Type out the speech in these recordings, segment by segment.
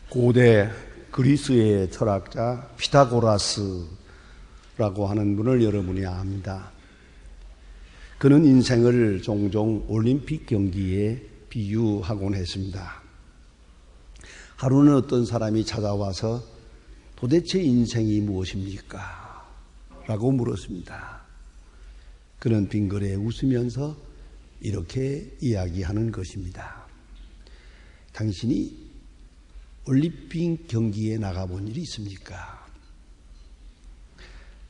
고대 그리스의 철학자 피타고라스라고 하는 분을 여러분이 압니다. 그는 인생을 종종 올림픽 경기에 비유하곤 했습니다. 하루는 어떤 사람이 찾아와서 도대체 인생이 무엇입니까? 라고 물었습니다. 그는 빙그레 웃으면서 이렇게 이야기하는 것입니다. 당신이 올림픽 경기에 나가본 일이 있습니까?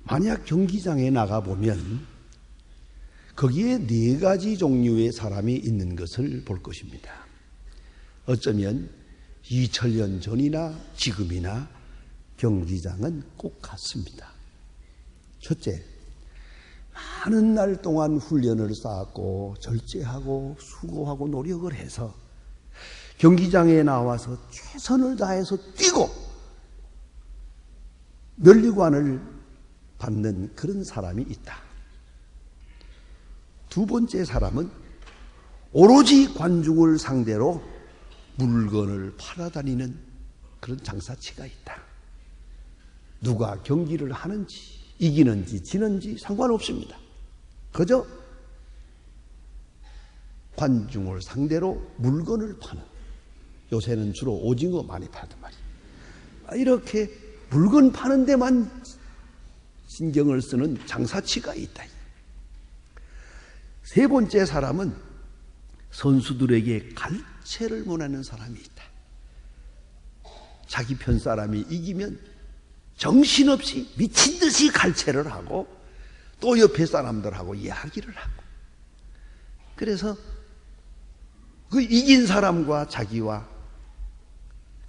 만약 경기장에 나가보면 거기에 4가지 종류의 사람이 있는 것을 볼 것입니다. 어쩌면 2000년 전이나 지금이나 경기장은 꼭 같습니다. 첫째, 많은 날 동안 훈련을 쌓았고 절제하고 수고하고 노력을 해서 경기장에 나와서 최선을 다해서 뛰고 면류관을 받는 그런 사람이 있다. 두 번째 사람은 오로지 관중을 상대로 물건을 팔아다니는 그런 장사치가 있다. 누가 경기를 하는지 이기는지 지는지 상관없습니다. 그저 관중을 상대로 물건을 파는, 요새는 주로 오징어 많이 팔단 말이에요. 이렇게 물건 파는 데만 신경을 쓰는 장사치가 있다. 세 번째 사람은 선수들에게 갈채를 원하는 사람이 있다. 자기 편 사람이 이기면 정신없이 미친 듯이 갈채를 하고 또 옆에 사람들하고 이야기를 하고, 그래서 그 이긴 사람과 자기와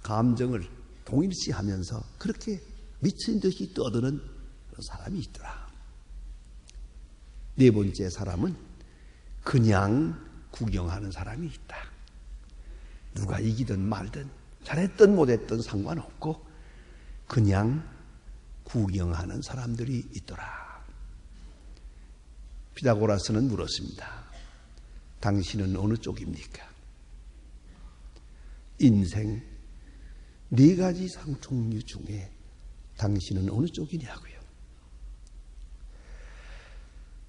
감정을 동일시하면서 그렇게 미친 듯이 떠드는 그런 사람이 있더라. 네 번째 사람은 그냥 구경하는 사람이 있다. 누가 이기든 말든 잘했든 못했든 상관없고 그냥 구경하는 사람들이 있더라. 피타고라스는 물었습니다. 당신은 어느 쪽입니까? 인생 4가지 종류 중에 당신은 어느 쪽이냐고요.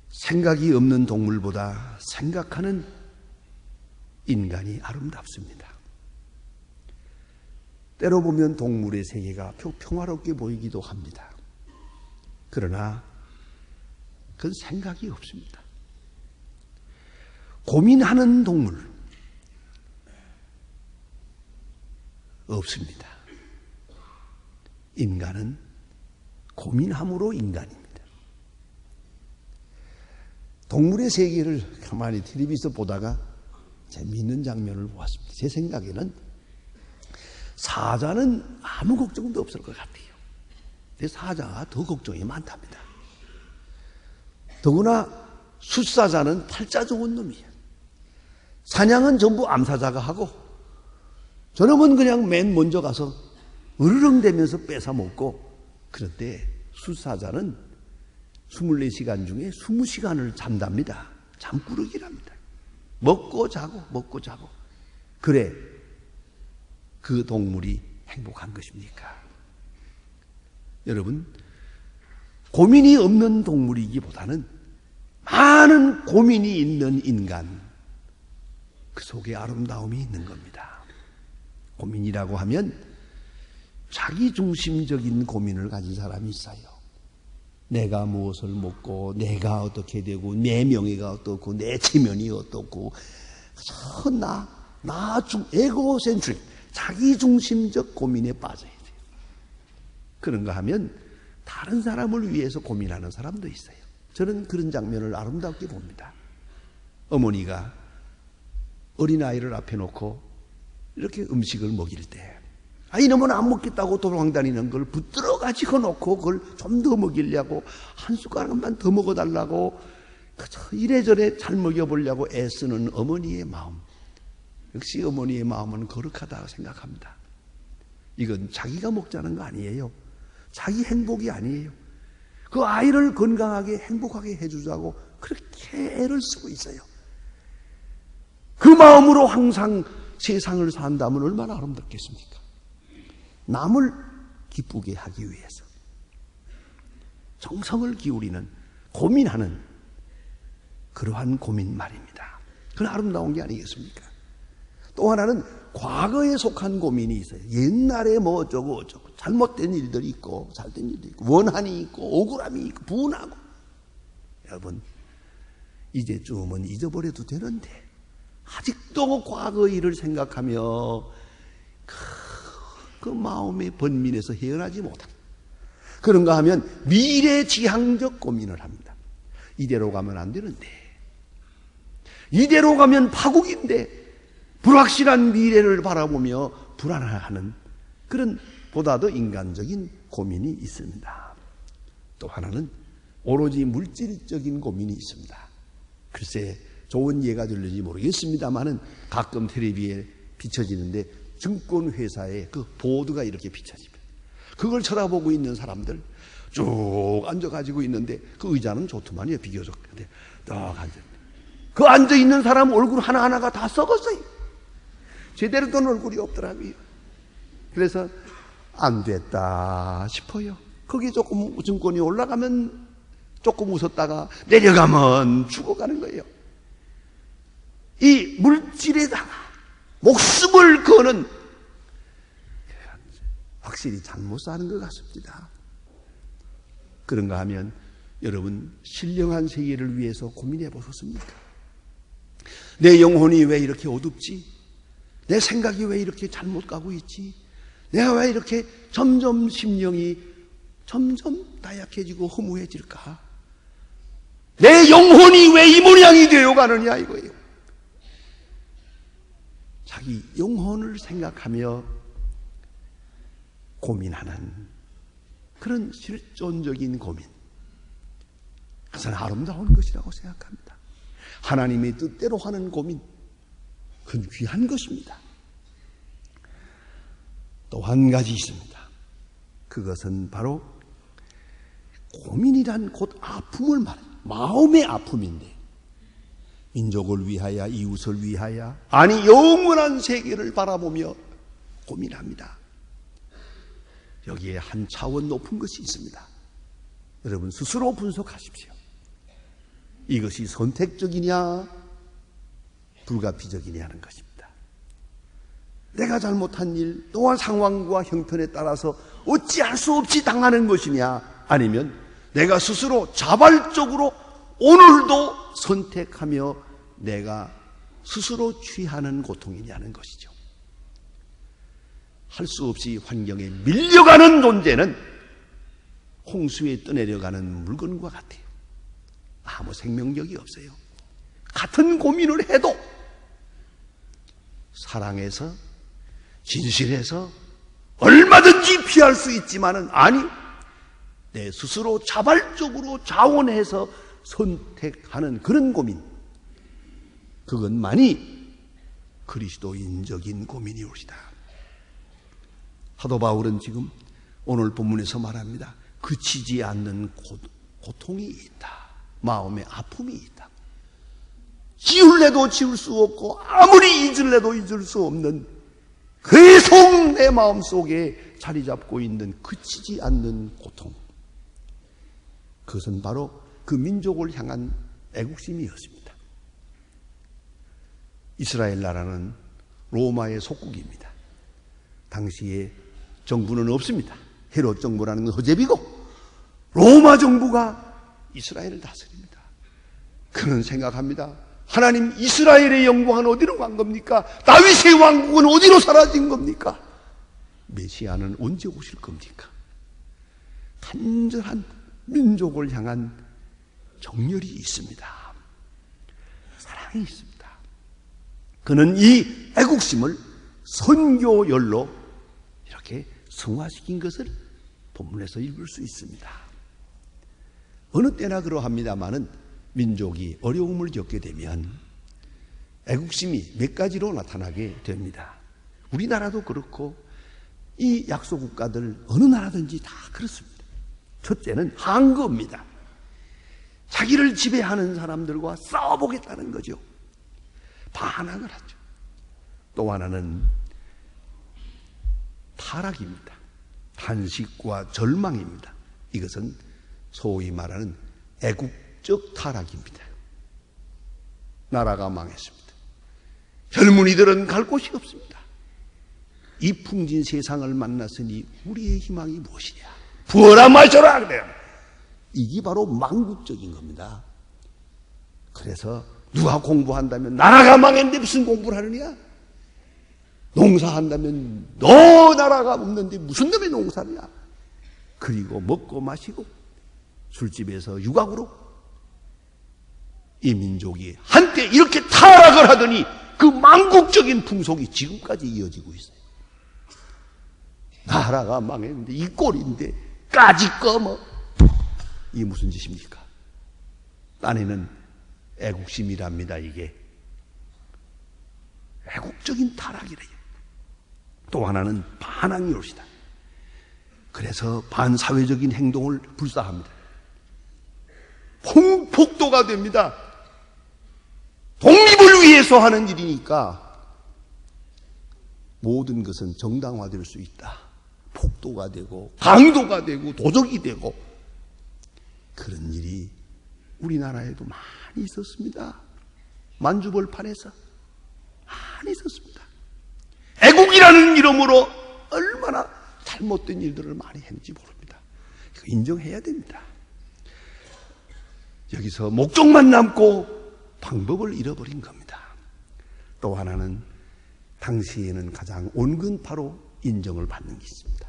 생각이 없는 동물보다 생각하는 인간이 아름답습니다. 때로 보면 동물의 세계가 평화롭게 보이기도 합니다. 그러나 그건 생각이 없습니다. 고민하는 동물 없습니다. 인간은 고민함으로 인간입니다. 동물의 세계를 가만히 텔레비에서 보다가 재미있는 장면을 보았습니다. 제 생각에는 사자는 아무 걱정도 없을 것 같아요. 근데 사자가 더 걱정이 많답니다. 더구나 숫사자는 팔자 좋은 놈이에요. 사냥은 전부 암사자가 하고 저놈은 그냥 맨 먼저 가서 으르렁대면서 뺏어 먹고, 그런데 숫사자는 24시간 중에 20시간을 잔답니다. 잠꾸러기랍니다. 먹고 자고 먹고 자고. 그래, 그 동물이 행복한 것입니까? 여러분, 고민이 없는 동물이기보다는 많은 고민이 있는 인간, 그 속에 아름다움이 있는 겁니다. 고민이라고 하면 자기중심적인 고민을 가진 사람이 있어요. 내가 무엇을 먹고 내가 어떻게 되고 내 명예가 어떻고 내 체면이 어떻고, 에고센트릭, 자기중심적 고민에 빠져야 돼요. 그런가 하면 다른 사람을 위해서 고민하는 사람도 있어요. 저는 그런 장면을 아름답게 봅니다. 어머니가 어린아이를 앞에 놓고 이렇게 음식을 먹일 때, 이놈은 안 먹겠다고 도망다니는 걸 붙들어 가지고 놓고 그걸 좀 더 먹이려고 한 숟가락만 더 먹어달라고 이래저래 잘 먹여보려고 애쓰는 어머니의 마음, 역시 어머니의 마음은 거룩하다고 생각합니다. 이건 자기가 먹자는 거 아니에요. 자기 행복이 아니에요. 그 아이를 건강하게 행복하게 해주자고 그렇게 애를 쓰고 있어요. 그 마음으로 항상 세상을 산다면 얼마나 아름답겠습니까? 남을 기쁘게 하기 위해서 정성을 기울이는, 고민하는 그러한 고민 말입니다. 그건 아름다운 게 아니겠습니까? 또 하나는 과거에 속한 고민이 있어요. 옛날에 뭐 어쩌고 잘못된 일들이 있고 잘된 일도 있고 원한이 있고 억울함이 있고 분하고. 여러분, 이제쯤은 잊어버려도 되는데 아직도 과거 일을 생각하며 그 마음의 번민에서 헤어나지 못합니다. 그런가 하면 미래지향적 고민을 합니다. 이대로 가면 안 되는데, 이대로 가면 파국인데, 불확실한 미래를 바라보며 불안해하는 그런 보다 더 인간적인 고민이 있습니다. 또 하나는 오로지 물질적인 고민이 있습니다. 글쎄 좋은 예가 될는지 모르겠습니다만은 가끔 텔레비에 비춰지는데 증권회사의 그 보드가 이렇게 비춰집니다. 그걸 쳐다보고 있는 사람들 쭉 앉아가지고 있는데 그 의자는 좋더만요, 비교적. 근데 딱 앉았는데 그 앉아있는 사람 얼굴 하나하나가 다 썩었어요. 제대로 된 얼굴이 없더라고요. 그래서 안 됐다 싶어요. 거기 조금 증권이 올라가면 조금 웃었다가 내려가면 죽어가는 거예요. 이 물질에다가 목숨을 거는, 확실히 잘못 사는 것 같습니다. 그런가 하면 여러분, 신령한 세계를 위해서 고민해 보셨습니까? 내 영혼이 왜 이렇게 어둡지? 내 생각이 왜 이렇게 잘못 가고 있지? 내가 왜 이렇게 점점 심령이 점점 나약해지고 허무해질까? 내 영혼이 왜 이 모양이 되어 가느냐 이거예요. 자기 영혼을 생각하며 고민하는 그런 실존적인 고민, 그것은 아름다운 것이라고 생각합니다. 하나님의 뜻대로 하는 고민, 그건 귀한 것입니다. 또 한 가지 있습니다. 그것은 바로 고민이란 곧 아픔을 말해요. 마음의 아픔인데, 민족을 위하여, 이웃을 위하여, 아니 영원한 세계를 바라보며 고민합니다. 여기에 한 차원 높은 것이 있습니다. 여러분 스스로 분석하십시오. 이것이 선택적이냐 불가피적이냐 하는 것입니다. 내가 잘못한 일 또한 상황과 형편에 따라서 어찌할 수 없이 당하는 것이냐, 아니면 내가 스스로 자발적으로 오늘도 선택하며 내가 스스로 취하는 고통이냐는 것이죠. 할 수 없이 환경에 밀려가는 존재는 홍수에 떠내려가는 물건과 같아요. 아무 생명력이 없어요. 같은 고민을 해도 사랑해서 진실해서 얼마든지 피할 수 있지만은, 아니 내 스스로 자발적으로 자원해서 선택하는 그런 고민, 그것만이 그리스도인적인 고민이옵시다. 사도 바울은 지금 오늘 본문에서 말합니다. 그치지 않는 고통이 있다. 마음의 아픔이 있다. 지울래도 지울 수 없고 아무리 잊을래도 잊을 수 없는 계속 내 마음속에 자리 잡고 있는 그치지 않는 고통, 그것은 바로 그 민족을 향한 애국심이었습니다. 이스라엘 나라는 로마의 속국입니다. 당시에 정부는 없습니다. 헤롯 정부라는 건 허접이고 로마 정부가 이스라엘을 다스립니다. 그는 생각합니다. 하나님, 이스라엘의 영광은 어디로 간 겁니까? 다윗의 왕국은 어디로 사라진 겁니까? 메시아는 언제 오실 겁니까? 간절한 민족을 향한 정열이 있습니다. 사랑이 있습니다. 그는 이 애국심을 선교열로 이렇게 승화시킨 것을 본문에서 읽을 수 있습니다. 어느 때나 그러합니다마는 민족이 어려움을 겪게 되면 애국심이 몇 가지로 나타나게 됩니다. 우리나라도 그렇고 이 약소국가들 어느 나라든지 다 그렇습니다. 첫째는 항거입니다. 자기를 지배하는 사람들과 싸워보겠다는 거죠. 반항을 하죠. 또 하나는 타락입니다. 탄식과 절망입니다. 이것은 소위 말하는 애국적 타락입니다. 나라가 망했습니다. 젊은이들은 갈 곳이 없습니다. 이 풍진 세상을 만났으니 우리의 희망이 무엇이냐? 부어라 마셔라 그래요. 이게 바로 망국적인 겁니다. 그래서 누가 공부한다면 나라가 망했는데 무슨 공부를 하느냐? 농사한다면 너 나라가 없는데 무슨 놈의 농사냐? 그리고 먹고 마시고 술집에서 유곽으로 이 민족이 한때 이렇게 타락을 하더니 그 망국적인 풍속이 지금까지 이어지고 있어요. 나라가 망했는데 이 꼴인데 까짓 거 뭐 이 무슨 짓입니까? 딴에는 애국심이랍니다. 이게 애국적인 타락이래요. 또 하나는 반항이올시다. 그래서 반사회적인 행동을 불사합니다. 폭도가 됩니다. 독립을 위해서 하는 일이니까 모든 것은 정당화될 수 있다. 폭도가 되고 강도가 되고 도적이 되고 그런 일이 우리나라에도 많이 있었습니다. 만주벌판에서 많이 있었습니다. 애국이라는 이름으로 얼마나 잘못된 일들을 많이 했는지 모릅니다. 이거 인정해야 됩니다. 여기서 목적만 남고 방법을 잃어버린 겁니다. 또 하나는 당시에는 가장 온건파로 인정을 받는 게 있습니다.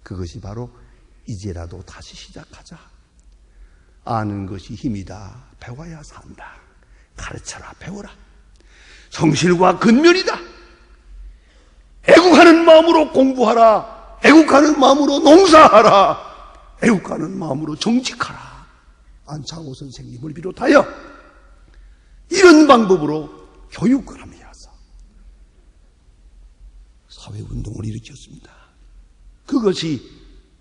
그것이 바로 이제라도 다시 시작하자. 아는 것이 힘이다. 배워야 산다. 가르쳐라. 배워라. 성실과 근면이다. 애국하는 마음으로 공부하라. 애국하는 마음으로 농사하라. 애국하는 마음으로 정직하라. 안창호 선생님을 비롯하여 이런 방법으로 교육을 하면서 사회운동을 일으켰습니다. 그것이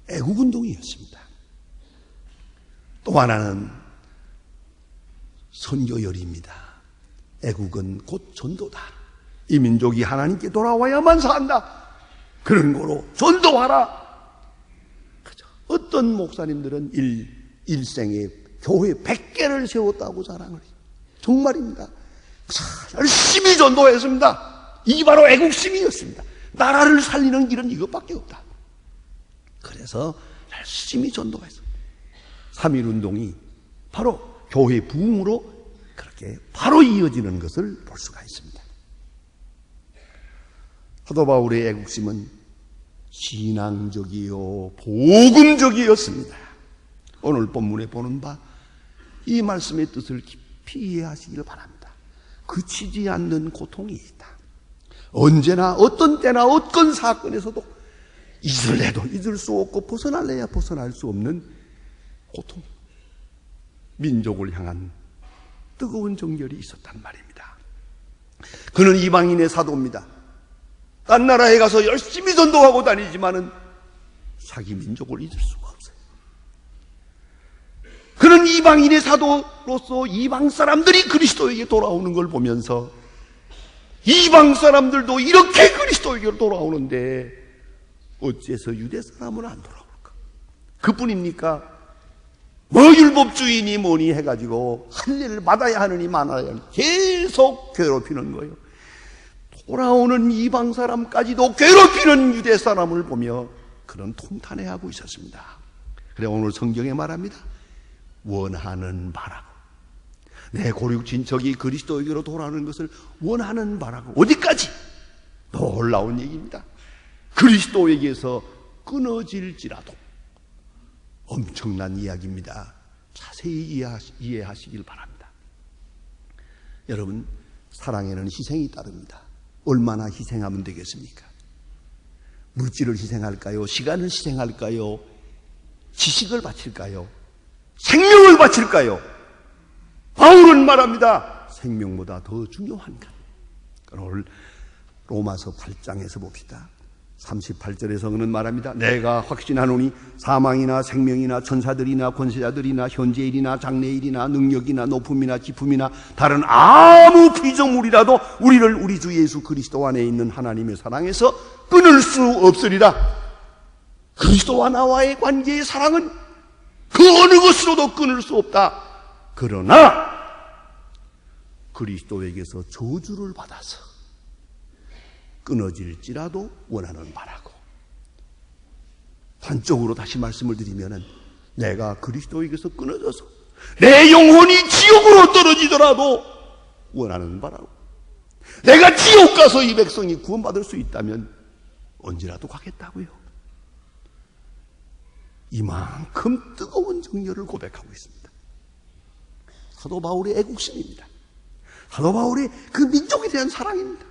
애국운동이었습니다. 또 하나는 선교열입니다. 애국은 곧 전도다. 이 민족이 하나님께 돌아와야만 산다. 그런 거로 전도하라. 그죠? 어떤 목사님들은 일생에 교회 100개를 세웠다고 자랑을 해요. 정말입니다. 열심히 전도했습니다. 이게 바로 애국심이었습니다. 나라를 살리는 길은 이것밖에 없다. 그래서 열심히 전도했습니다. 3.1운동이 바로 교회 부흥으로 그렇게 바로 이어지는 것을 볼 수가 있습니다. 사도 바울의 애국심은 신앙적이요 복음적이었습니다. 오늘 본문에 보는 바 이 말씀의 뜻을 깊이 이해하시길 바랍니다. 그치지 않는 고통이 있다. 언제나 어떤 때나 어떤 사건에서도 잊을래도 잊을 수 없고 벗어날래야 벗어날 수 없는 고통, 민족을 향한 뜨거운 정결이 있었단 말입니다. 그는 이방인의 사도입니다. 딴 나라에 가서 열심히 전도하고 다니지만은 자기 민족을 잊을 수가 없어요. 그는 이방인의 사도로서 이방 사람들이 그리스도에게 돌아오는 걸 보면서 이방 사람들도 이렇게 그리스도에게 돌아오는데 어째서 유대 사람은 안 돌아올까? 그뿐입니까? 뭐 율법주의니 뭐니 해가지고 할 일을 받아야 하느니 말아야 하느니 계속 괴롭히는 거예요. 돌아오는 이방 사람까지도 괴롭히는 유대 사람을 보며 그런 통탄해하고 있었습니다. 그래 오늘 성경에 말합니다. 원하는 바라고. 내 고륙 친척이 그리스도에게로 돌아오는 것을 원하는 바라고. 어디까지? 놀라운 얘기입니다. 그리스도에게서 끊어질지라도. 엄청난 이야기입니다. 자세히 이해하시길 바랍니다. 여러분, 사랑에는 희생이 따릅니다. 얼마나 희생하면 되겠습니까? 물질을 희생할까요? 시간을 희생할까요? 지식을 바칠까요? 생명을 바칠까요? 바울은 말합니다. 생명보다 더 중요한가? 오늘 로마서 8장에서 봅시다. 38절에서 그는 말합니다. 내가 확신하노니 사망이나 생명이나 천사들이나 권세자들이나 현재일이나 장래일이나 능력이나 높음이나 깊음이나 다른 아무 피조물이라도 우리를 우리 주 예수 그리스도 안에 있는 하나님의 사랑에서 끊을 수 없으리라. 그리스도와 나와의 관계의 사랑은 그 어느 것으로도 끊을 수 없다. 그러나 그리스도에게서 저주를 받아서 끊어질지라도 원하는 바라고. 단적으로 다시 말씀을 드리면은 내가 그리스도에게서 끊어져서 내 영혼이 지옥으로 떨어지더라도 원하는 바라고. 내가 지옥 가서 이 백성이 구원받을 수 있다면 언제라도 가겠다고요. 이만큼 뜨거운 정열을 고백하고 있습니다. 사도 바울의 애국심입니다. 사도 바울의 그 민족에 대한 사랑입니다.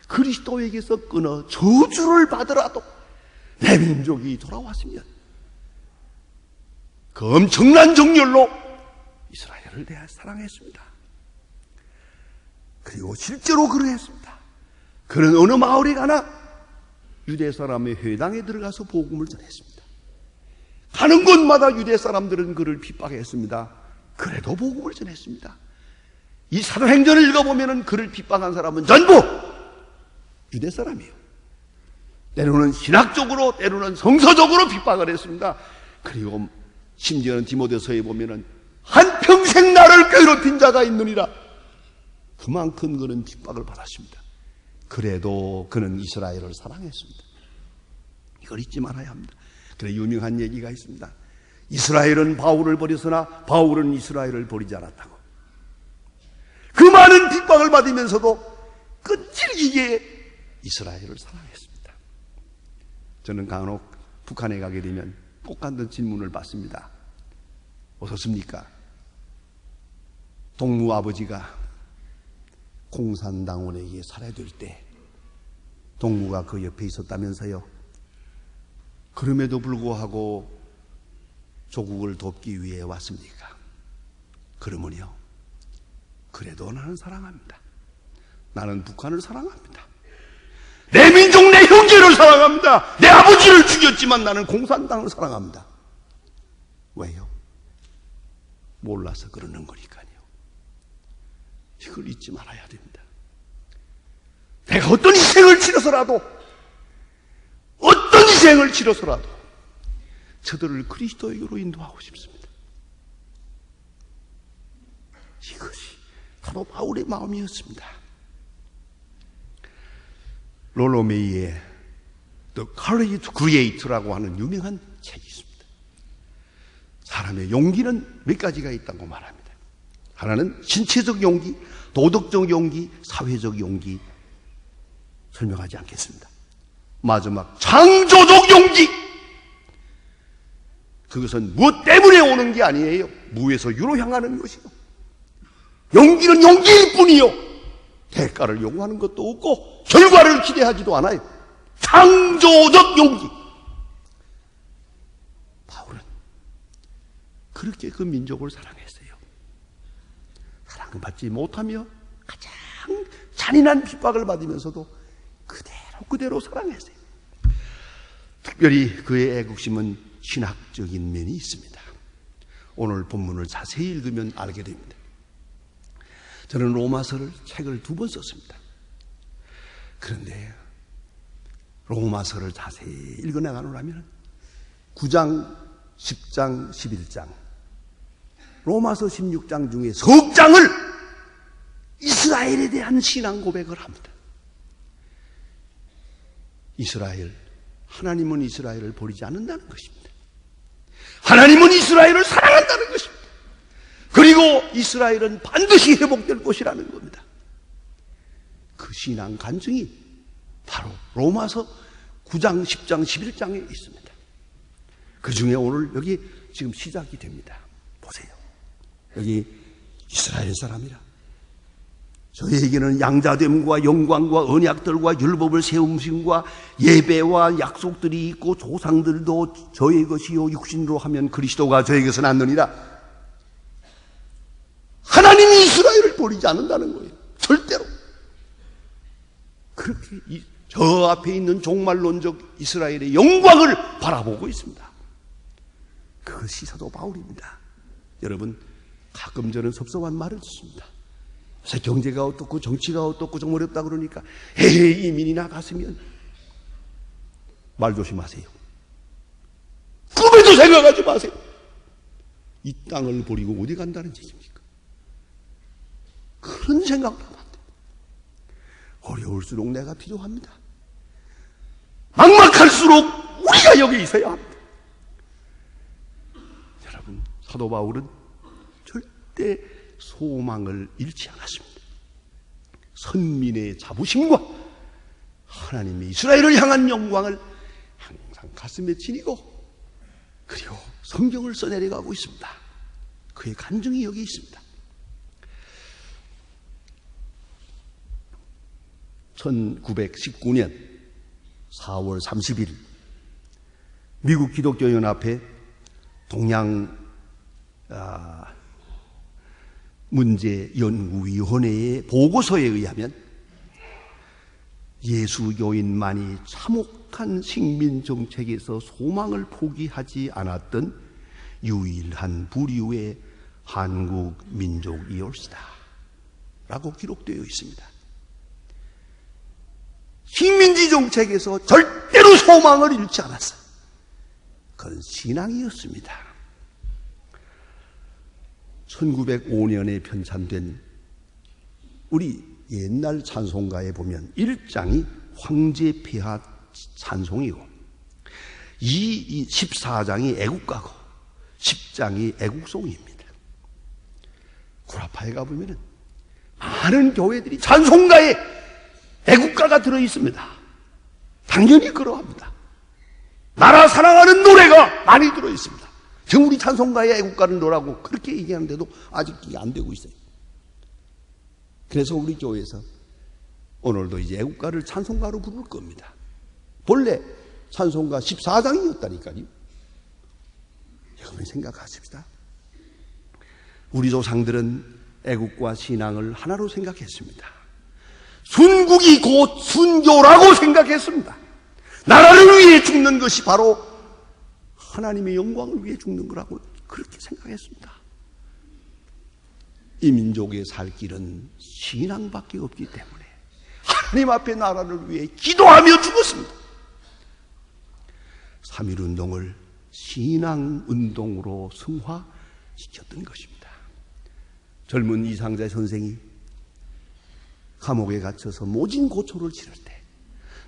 그리스도에게서 끊어 저주를 받으라도 내 민족이 돌아왔으면 그 엄청난 정열로 이스라엘을 사랑했습니다. 그리고 실제로 그러했습니다. 그는 어느 마을에 가나 유대 사람의 회당에 들어가서 복음을 전했습니다. 가는 곳마다 유대 사람들은 그를 핍박했습니다. 그래도 복음을 전했습니다. 이 사도행전을 읽어보면 그를 핍박한 사람은 전부 유대 사람이에요. 때로는 신학적으로, 때로는 성서적으로 핍박을 했습니다. 그리고 심지어는 디모데서에 보면은 한평생 나를 괴롭힌 자가 있느니라. 그만큼 그는 핍박을 받았습니다. 그래도 그는 이스라엘을 사랑했습니다. 이걸 잊지 말아야 합니다. 그래 유명한 얘기가 있습니다. 이스라엘은 바울을 버렸으나 바울은 이스라엘을 버리지 않았다고. 그 많은 핍박을 받으면서도 끈질기게 이스라엘을 사랑했습니다. 저는 간혹 북한에 가게 되면 똑같은 질문을 받습니다. 어떻습니까? 동무 아버지가 공산당원에게 살해될 때 동무가 그 옆에 있었다면서요. 그럼에도 불구하고 조국을 돕기 위해 왔습니까? 그러면요. 그래도 나는 사랑합니다. 나는 북한을 사랑합니다. 내 민족, 내 형제를 사랑합니다. 내 아버지를 죽였지만 나는 공산당을 사랑합니다. 왜요? 몰라서 그러는 거니까요. 이걸 잊지 말아야 됩니다. 내가 어떤 희생을 치러서라도 저들을 그리스도에게로 인도하고 싶습니다. 이것이 바로 바울의 마음이었습니다. 롤로 메이의 The Courage to Create라고 하는 유명한 책이 있습니다. 사람의 용기는 몇 가지가 있다고 말합니다. 하나는 신체적 용기, 도덕적 용기, 사회적 용기. 설명하지 않겠습니다. 마지막 창조적 용기. 그것은 무엇 때문에 오는 게 아니에요. 무에서 유로 향하는 것이요. 용기는 용기일 뿐이요. 대가를 요구하는 것도 없고 결과를 기대하지도 않아요. 창조적 용기. 바울은 그렇게 그 민족을 사랑했어요. 사랑받지 못하며 가장 잔인한 핍박을 받으면서도 그대로 사랑했어요. 특별히 그의 애국심은 신학적인 면이 있습니다. 오늘 본문을 자세히 읽으면 알게 됩니다. 저는 로마서를 책을 2번 썼습니다. 그런데 로마서를 자세히 읽어나가노라면 9장, 10장, 11장, 로마서 16장 중에 석 장을 이스라엘에 대한 신앙 고백을 합니다. 하나님은 이스라엘을 버리지 않는다는 것입니다. 하나님은 이스라엘을 사랑한다는 것입니다. 그리고 이스라엘은 반드시 회복될 것이라는 겁니다. 그 신앙 간증이 바로 로마서 9장, 10장, 11장에 있습니다. 그 중에 오늘 여기 지금 시작이 됩니다. 보세요. 여기 이스라엘 사람이라 저희에게는 양자됨과 영광과 언약들과 율법을 세움심과 예배와 약속들이 있고 조상들도 저의 것이요 육신으로 하면 그리스도가 저에게서 났느니라. 하나님이 이스라엘을 버리지 않는다는 거예요. 절대로. 그렇게 저 앞에 있는 종말론적 이스라엘의 영광을 바라보고 있습니다. 그것이 사도 바울입니다. 여러분, 가끔 저는 섭섭한 말을 듣습니다. 요새 경제가 어떻고 정치가 어떻고 좀 어렵다 그러니까 에이, 이민이나 갔으면. 말 조심하세요. 꿈에도 생각하지 마세요. 이 땅을 버리고 어디 간다는 얘기입니까? 그런 생각도 하면 안 됩니다. 어려울수록 내가 필요합니다. 막막할수록 우리가 여기 있어야 합니다. 여러분, 사도 바울은 절대 소망을 잃지 않았습니다. 선민의 자부심과 하나님의 이스라엘을 향한 영광을 항상 가슴에 지니고, 그리고 성경을 써내려가고 있습니다. 그의 간증이 여기 있습니다. 1919년 4월 30일 미국 기독교연합회 동양 문제연구위원회의 보고서에 의하면 예수교인만이 참혹한 식민정책에서 소망을 포기하지 않았던 유일한 부류의 한국 민족이올시다 라고 기록되어 있습니다. 식민지 정책에서 절대로 소망을 잃지 않았어요. 그건 신앙이었습니다. 1905년에 편찬된 우리 옛날 찬송가에 보면 1장이 황제폐하 찬송이고 14장이 애국가고 10장이 애국송입니다. 구라파에 가보면 많은 교회들이 찬송가에 애국가가 들어있습니다. 당연히 그러합니다. 나라 사랑하는 노래가 많이 들어있습니다. 지금 우리 찬송가에 애국가를 넣으라고 그렇게 얘기하는데도 아직 이게 안 되고 있어요. 그래서 우리 교회에서 오늘도 이제 애국가를 찬송가로 부를 겁니다. 본래 찬송가 14장이었다니까요. 여러분 생각하십시다. 우리 조상들은 애국과 신앙을 하나로 생각했습니다. 순국이 곧 순교라고 생각했습니다. 나라를 위해 죽는 것이 바로 하나님의 영광을 위해 죽는 거라고 그렇게 생각했습니다. 이 민족의 살 길은 신앙밖에 없기 때문에 하나님 앞에 나라를 위해 기도하며 죽었습니다. 3.1운동을 신앙운동으로 승화시켰던 것입니다. 젊은 이상자 선생이 감옥에 갇혀서 모진고초를 치를 때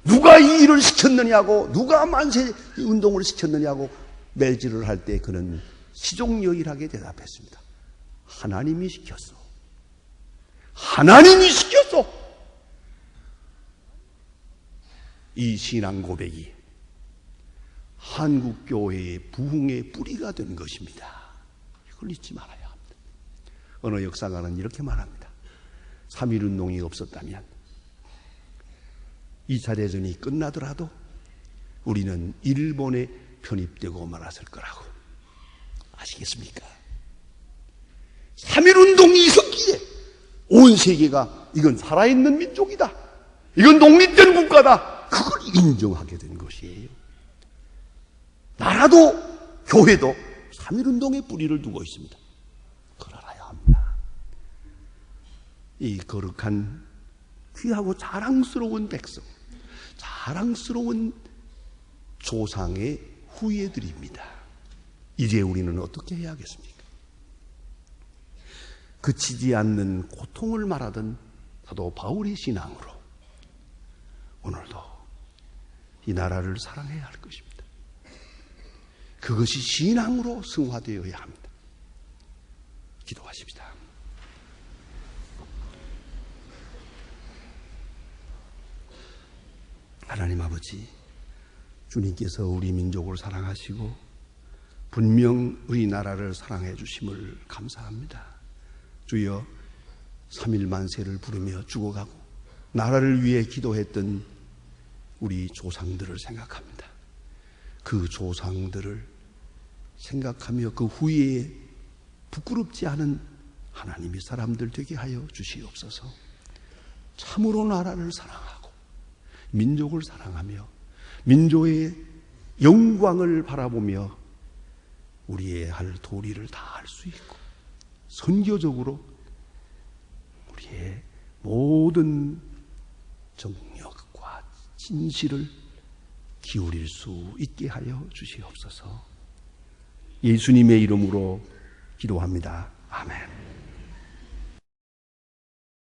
누가 이 일을 시켰느냐고, 누가 만세 운동을 시켰느냐고 멜질을 할 때 그는 시종여일하게 대답했습니다. 하나님이 시켰어. 하나님이 시켰어. 이 신앙 고백이 한국교회의 부흥의 뿌리가 된 것입니다. 이걸 잊지 말아야 합니다. 어느 역사가는 이렇게 말합니다. 3.1운동이 없었다면 2차 대전이 끝나더라도 우리는 일본에 편입되고 말았을 거라고. 아시겠습니까? 3.1운동이 있었기에 온 세계가 이건 살아있는 민족이다, 이건 독립된 국가다, 그걸 인정하게 된 것이에요. 나라도 교회도 3.1운동의 뿌리를 두고 있습니다. 그걸 알아야 합니다. 이 거룩한 귀하고 자랑스러운 백성, 자랑스러운 조상의 후예들입니다. 이제 우리는 어떻게 해야겠습니까? 그치지 않는 고통을 말하던 사도 바울의 신앙으로 오늘도 이 나라를 사랑해야 할 것입니다. 그것이 신앙으로 승화되어야 합니다. 기도하십시다. 하나님 아버지, 주님께서 우리 민족을 사랑하시고 분명 우리 나라를 사랑해 주심을 감사합니다. 주여, 3.1만세를 부르며 죽어가고 나라를 위해 기도했던 우리 조상들을 생각합니다. 그 조상들을 생각하며 그 후에 부끄럽지 않은 하나님의 사람들 되게 하여 주시옵소서. 참으로 나라를 사랑하고 민족을 사랑하며 민족의 영광을 바라보며 우리의 할 도리를 다 할 수 있고 선교적으로 우리의 모든 정력과 진실을 기울일 수 있게 하여 주시옵소서. 예수님의 이름으로 기도합니다. 아멘.